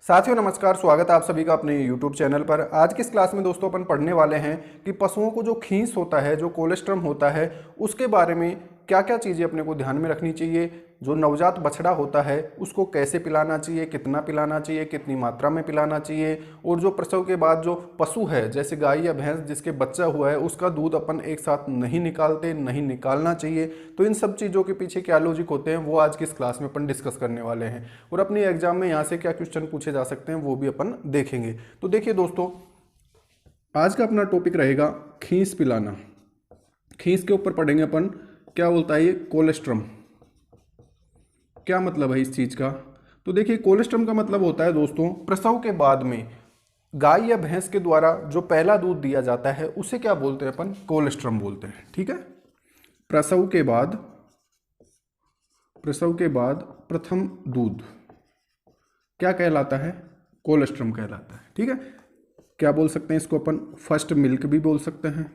साथियों नमस्कार, स्वागत है आप सभी का अपने YouTube चैनल पर। आज की इस क्लास में दोस्तों अपन पढ़ने वाले हैं कि पशुओं को जो खींस होता है, जो कोलेस्ट्रम होता है, उसके बारे में क्या क्या चीज़ें अपने को ध्यान में रखनी चाहिए। जो नवजात बछड़ा होता है उसको कैसे पिलाना चाहिए, कितना पिलाना चाहिए, कितनी मात्रा में पिलाना चाहिए, और जो प्रसव के बाद जो पशु है जैसे गाय या भैंस जिसके बच्चा हुआ है उसका दूध अपन एक साथ नहीं निकालते, नहीं निकालना चाहिए। तो इन सब चीज़ों के पीछे क्या लॉजिक होते हैं वो आज की इस क्लास में अपन डिस्कस करने वाले हैं, और अपने एग्जाम में यहाँ से क्या क्वेश्चन पूछे जा सकते हैं वो भी अपन देखेंगे। तो देखिए दोस्तों, आज का अपना टॉपिक रहेगा खींस पिलाना। खींस के ऊपर पढ़ेंगे अपन क्या बोलता है ये कोलेस्ट्रम, क्या मतलब है इस चीज का। तो देखिए कोलेस्ट्रम का मतलब होता है दोस्तों प्रसव के बाद में गाय या भैंस के द्वारा जो पहला दूध दिया जाता है उसे क्या बोलते हैं अपन, कोलेस्ट्रम बोलते हैं। ठीक है, प्रसव के बाद प्रथम दूध क्या कहलाता है, कोलेस्ट्रम कहलाता है। ठीक है, क्या बोल सकते हैं इसको अपन, फर्स्ट मिल्क भी बोल सकते हैं,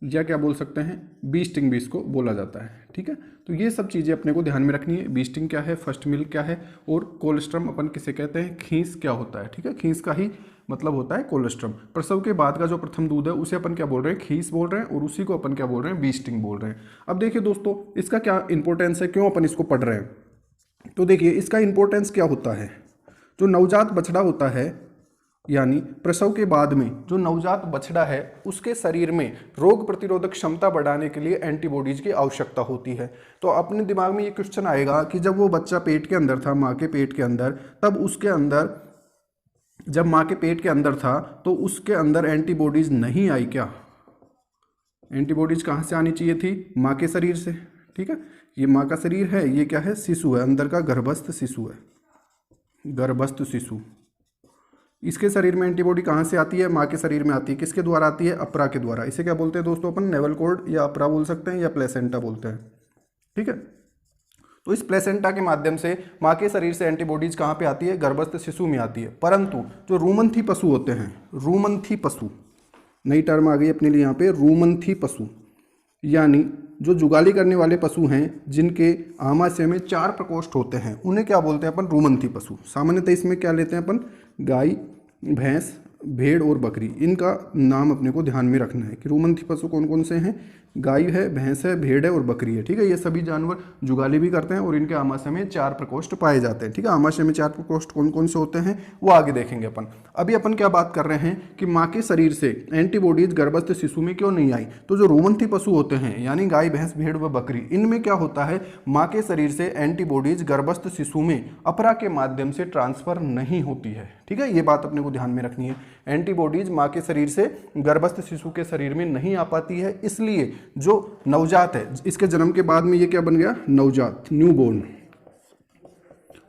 या क्या बोल सकते हैं, बीस्टिंग भी इसको बोला जाता है। ठीक है, तो ये सब चीज़ें अपने को ध्यान में रखनी है। बीस्टिंग क्या है, फर्स्ट मिल्क क्या है, और कोलेस्ट्रम अपन किसे कहते हैं, खींस क्या होता है। ठीक है, खींस का ही मतलब होता है कोलेस्ट्रम। प्रसव के बाद का जो प्रथम दूध है उसे अपन क्या बोल रहे हैं, खींस बोल रहे हैं, और उसी को अपन क्या बोल रहे हैं, बीस्टिंग बोल रहे हैं। अब देखिए दोस्तों इसका क्या इंपॉर्टेंस है, क्यों अपन इसको पढ़ रहे हैं। तो देखिए इसका इंपॉर्टेंस क्या होता है, जो नवजात बछड़ा होता है यानी प्रसव के बाद में जो नवजात बछड़ा है उसके शरीर में रोग प्रतिरोधक क्षमता बढ़ाने के लिए एंटीबॉडीज की आवश्यकता होती है। तो अपने दिमाग में ये क्वेश्चन आएगा कि जब वो बच्चा पेट के अंदर था, माँ के पेट के अंदर, तब उसके अंदर, जब माँ के पेट के अंदर था तो उसके अंदर एंटीबॉडीज नहीं आई क्या। एंटीबॉडीज कहाँ से आनी चाहिए थी, माँ के शरीर से। ठीक है, ये माँ का शरीर है, ये क्या है, शिशु है, अंदर का गर्भस्थ शिशु है, गर्भस्थ शिशु। इसके शरीर में एंटीबॉडी कहाँ से आती है, माँ के शरीर में आती है। किसके द्वारा आती है, अपरा के द्वारा। इसे क्या बोलते हैं दोस्तों अपन, नेवल कॉर्ड या अपरा बोल सकते हैं, या प्लेसेंटा बोलते हैं। ठीक है, तो इस प्लेसेंटा के माध्यम से माँ के शरीर से एंटीबॉडीज कहाँ पे आती है, गर्भस्थ शिशु में आती है। परंतु जो रूमंथी पशु होते हैं, रूमंथी पशु, नई टर्म आ गई अपने लिए यहाँ पे, रूमंथी पशु, यानी जो जुगाली करने वाले पशु हैं जिनके आमाशय में 4 प्रकोष्ठ होते हैं उन्हें क्या बोलते हैं अपन, रूमंथी पशु। सामान्यतः इसमें क्या लेते हैं अपन, गाय, भैंस, भेड़ और बकरी। इनका नाम अपने को ध्यान में रखना है कि रूमंथी पशु कौन कौन से हैं, गाय है, भैंस है, भेड़ है और बकरी है। ठीक है, ये सभी जानवर जुगाली भी करते हैं और इनके आमाशय में 4 प्रकोष्ठ पाए जाते हैं। ठीक है, आमाशय में 4 प्रकोष्ठ कौन कौन से होते हैं वो आगे देखेंगे अपन। अभी अपन क्या बात कर रहे हैं कि माँ के शरीर से एंटीबॉडीज गर्भस्थ शिशु में क्यों नहीं आई। तो जो रूमंथी पशु होते हैं यानी गाय, भैंस, भेड़ व बकरी, इनमें क्या होता है, माँ के शरीर से एंटीबॉडीज गर्भस्थ शिशु में अपरा के माध्यम से ट्रांसफर नहीं होती है। ठीक है, ये बात अपने को ध्यान में रखनी है। एंटीबॉडीज माँ के शरीर से गर्भस्थ शिशु के शरीर में नहीं आ पाती है, इसलिए जो नवजात है, इसके जन्म के बाद में ये क्या बन गया, नवजात, न्यूबॉर्न।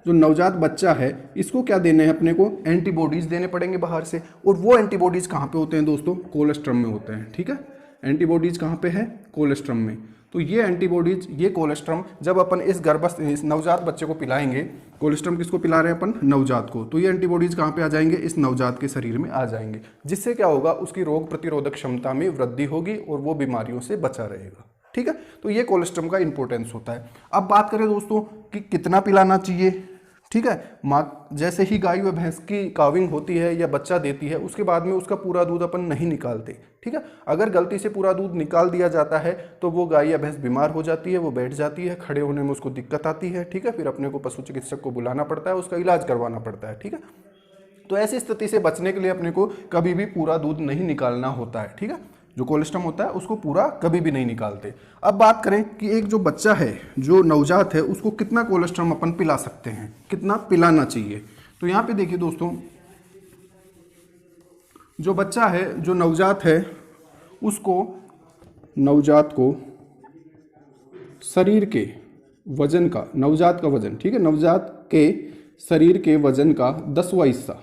जो नवजात बच्चा है इसको क्या देने हैं अपने को, एंटीबॉडीज देने पड़ेंगे बाहर से, और वो एंटीबॉडीज कहाँ पे होते हैं दोस्तों, कोलेस्ट्रम में होते हैं। ठीक है, एंटीबॉडीज कहाँ पे है, कोलेस्ट्रम में। तो ये एंटीबॉडीज, ये कोलेस्ट्रम जब अपन इस नवजात बच्चे को पिलाएंगे, कोलेस्ट्रम किसको पिला रहे हैं अपन, नवजात को, तो ये एंटीबॉडीज कहाँ पे आ जाएंगे, इस नवजात के शरीर में आ जाएंगे, जिससे क्या होगा, उसकी रोग प्रतिरोधक क्षमता में वृद्धि होगी और वो बीमारियों से बचा रहेगा। ठीक है, तो ये कोलेस्ट्रम का इंपॉर्टेंस होता है। अब बात करें दोस्तों कि कितना पिलाना चाहिए। ठीक है, माँ जैसे ही गाय व भैंस की काविंग होती है या बच्चा देती है उसके बाद में उसका पूरा दूध अपन नहीं निकालते। ठीक है, अगर गलती से पूरा दूध निकाल दिया जाता है तो वो गाय या भैंस बीमार हो जाती है, वो बैठ जाती है, खड़े होने में उसको दिक्कत आती है। ठीक है, फिर अपने को पशु चिकित्सक को बुलाना पड़ता है, उसका इलाज करवाना पड़ता है। ठीक है, तो ऐसी स्थिति से बचने के लिए अपने को कभी भी पूरा दूध नहीं निकालना होता है। ठीक है, जो कोलेस्ट्रम होता है उसको पूरा कभी भी नहीं निकालते। अब बात करें कि एक जो बच्चा है, जो नवजात है, उसको कितना कोलेस्ट्रम अपन पिला सकते हैं, कितना पिलाना चाहिए। तो यहाँ पे देखिए दोस्तों, जो बच्चा है, जो नवजात है, उसको, नवजात को शरीर के वजन का, नवजात का वजन, ठीक है, नवजात के शरीर के वजन का 10वां हिस्सा,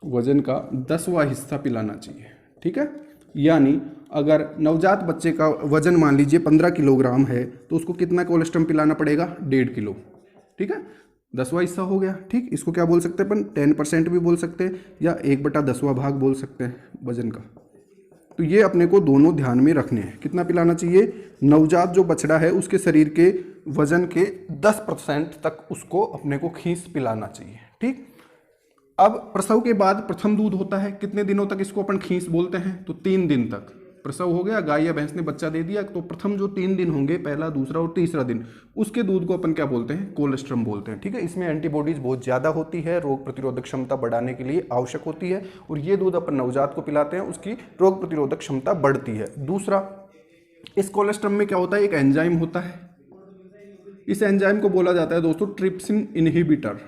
वजन का 10वां हिस्सा पिलाना चाहिए। ठीक है, यानी अगर नवजात बच्चे का वजन मान लीजिए 15 किलोग्राम है तो उसको कितना कोलेस्ट्रम पिलाना पड़ेगा, 1.5 किलो। ठीक है, 10वां हिस्सा हो गया। ठीक, इसको क्या बोल सकते हैं अपन, 10% भी बोल सकते हैं, या 1/10वां भाग बोल सकते हैं वजन का। तो ये अपने को दोनों ध्यान में रखने हैं। कितना पिलाना चाहिए, नवजात जो बछड़ा है उसके शरीर के वजन के 10% तक उसको अपने को खींच पिलाना चाहिए। ठीक, अब प्रसव के बाद प्रथम दूध होता है, कितने दिनों तक इसको अपन खींच बोलते हैं, तो 3 दिन तक। प्रसव हो गया, गाय या भैंस ने बच्चा दे दिया, तो प्रथम जो 3 दिन होंगे, पहला, दूसरा और तीसरा दिन, उसके दूध को अपन क्या बोलते हैं, कोलेस्ट्रम बोलते हैं। ठीक है, इसमें एंटीबॉडीज बहुत ज़्यादा होती है, रोग प्रतिरोधक क्षमता बढ़ाने के लिए आवश्यक होती है, और ये दूध अपन नवजात को पिलाते हैं, उसकी रोग प्रतिरोधक क्षमता बढ़ती है। दूसरा, इस कोलेस्ट्रम में क्या होता है, एक एंजाइम होता है, इस एंजाइम को बोला जाता है दोस्तों ट्रिप्सिन इनहिबिटर।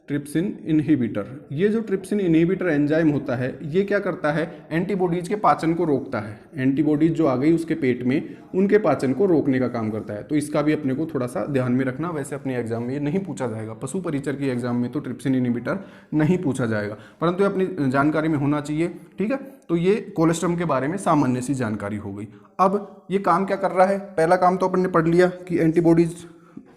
ट्रिप्सिन इनहिबिटर, ये जो ट्रिप्सिन इनहिबिटर एंजाइम होता है, ये क्या करता है, एंटीबॉडीज के पाचन को रोकता है। एंटीबॉडीज जो आ गई उसके पेट में, उनके पाचन को रोकने का काम करता है। तो इसका भी अपने को थोड़ा सा ध्यान में रखना। वैसे अपने एग्जाम में ये नहीं पूछा जाएगा, पशु परिचर की एग्जाम में तो ट्रिप्सिन इनहिबिटर नहीं पूछा जाएगा, परंतु अपनी जानकारी में होना चाहिए। ठीक है, तो ये कोलेस्ट्रम के बारे में सामान्य सी जानकारी हो गई। अब ये काम क्या कर रहा है, पहला काम तो अपन ने पढ़ लिया कि एंटीबॉडीज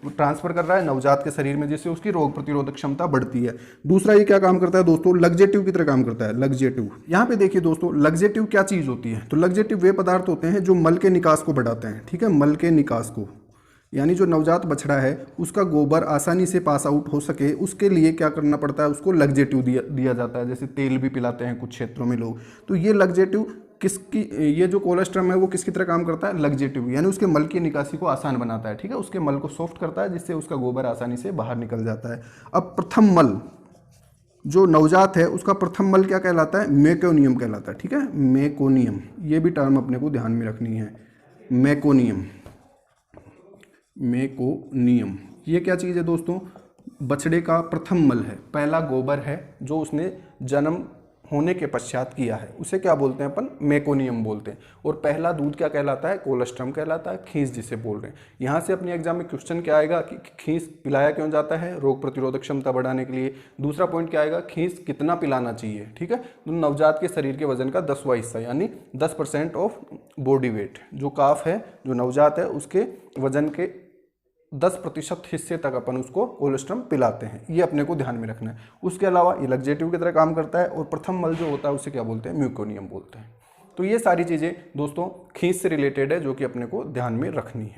ट्रांसफर कर रहा है नवजात के शरीर में, जिससे उसकी रोग प्रतिरोधक क्षमता बढ़ती है। दूसरा, ये क्या काम करता है दोस्तों, लग्जेटिव की तरह काम करता है। लग्जेटिव, यहाँ पे देखिए दोस्तों, लग्जेटिव क्या चीज होती है, तो लग्जेटिव वे पदार्थ होते हैं जो मल के निकास को बढ़ाते हैं। ठीक है, मल के निकास को, यानी जो नवजात बछड़ा है उसका गोबर आसानी से पास आउट हो सके, उसके लिए क्या करना पड़ता है, उसको लग्जेटिव दिया जाता है। जैसे तेल भी पिलाते हैं कुछ क्षेत्रों में लोग, तो ये लग्जेटिव किसकी, ये जो कोलेस्ट्रम है वो किसकी तरह काम करता है, लग्जेटिव, यानी उसके मल की निकासी को आसान बनाता है। ठीक है, उसके मल को सॉफ्ट करता है, जिससे उसका गोबर आसानी से बाहर निकल जाता है। अब प्रथम मल, जो नवजात है उसका प्रथम मल क्या कहलाता है, मेकोनियम कहलाता है। ठीक है, मेकोनियम, ये भी टर्म अपने को ध्यान में रखनी है। मेकोनियम, मेकोनियम, ये क्या चीज़ है दोस्तों, बछड़े का प्रथम मल है, पहला गोबर है जो उसने जन्म होने के पश्चात किया है, उसे क्या बोलते हैं अपन, मेकोनियम बोलते हैं। और पहला दूध क्या कहलाता है, कोलेस्ट्रम कहलाता है, खींच जिसे बोल रहे हैं। यहाँ से अपने एग्जाम में क्वेश्चन क्या आएगा कि खींच पिलाया क्यों जाता है, रोग प्रतिरोधक क्षमता बढ़ाने के लिए। दूसरा पॉइंट क्या आएगा, खींच कितना पिलाना चाहिए। ठीक है, तो नवजात के शरीर के वजन का 10वां हिस्सा, यानी 10% ऑफ बॉडी वेट, जो काफ है, जो नवजात है, उसके वजन के 10% हिस्से तक अपन उसको कोलेस्ट्रम पिलाते हैं। ये अपने को ध्यान में रखना है। उसके अलावा ये लग्जेटिव की तरह काम करता है, और प्रथम मल जो होता है उसे क्या बोलते हैं, म्यूकोनियम बोलते हैं। तो ये सारी चीज़ें दोस्तों खींच से रिलेटेड है, जो कि अपने को ध्यान में रखनी है।